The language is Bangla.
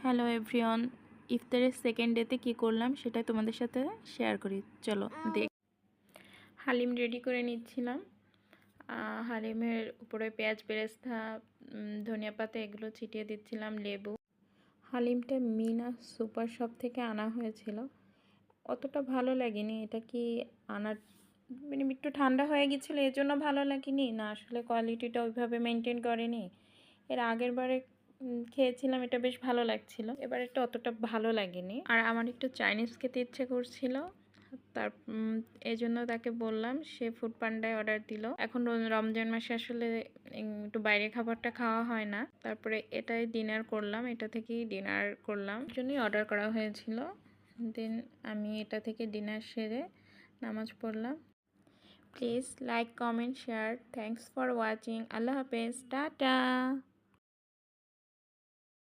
হ্যালো এভরিওয়ান, ইফতারের সেকেন্ড ডেতে কী করলাম সেটাই তোমাদের সাথে শেয়ার করি। চলো দেখ। হালিম রেডি করে নিচ্ছিলাম। হালিমের উপরে পেঁয়াজ বেরেস্তা, ধনিয়া পাতা এগুলো ছিটিয়ে দিচ্ছিলাম, লেবু। হালিমটা মিনা সুপার শপ থেকে আনা হয়েছিল, অতটা ভালো লাগেনি। এটা কি আনার মানে একটু ঠান্ডা হয়ে গেছিলো, এর জন্য ভালো লাগেনি না, আসলে কোয়ালিটিটা ওইভাবে মেনটেন করেনি। এর আগের বারে খেয়েছিলাম, এটা বেশ ভালো লাগছিল। এবার এটা অতটা ভালো লাগেনি। আর আমার একটু চাইনিজ খেতে ইচ্ছে করছিল, তার এই জন্য তাকে বললাম, সে ফুড পান্ডায় অর্ডার দিল। এখন রমজান মাসে আসলে একটু বাইরে খাবারটা খাওয়া হয় না। তারপরে এটাই ডিনার করলাম, এটা থেকেই ডিনার করলাম, এর জন্যই অর্ডার করা হয়েছিল। দেন আমি এটা থেকে ডিনার সেরে নামাজ পড়লাম। Please like, comment, share. Thanks for watching. আল্লাহ হাফেজ, টাটা।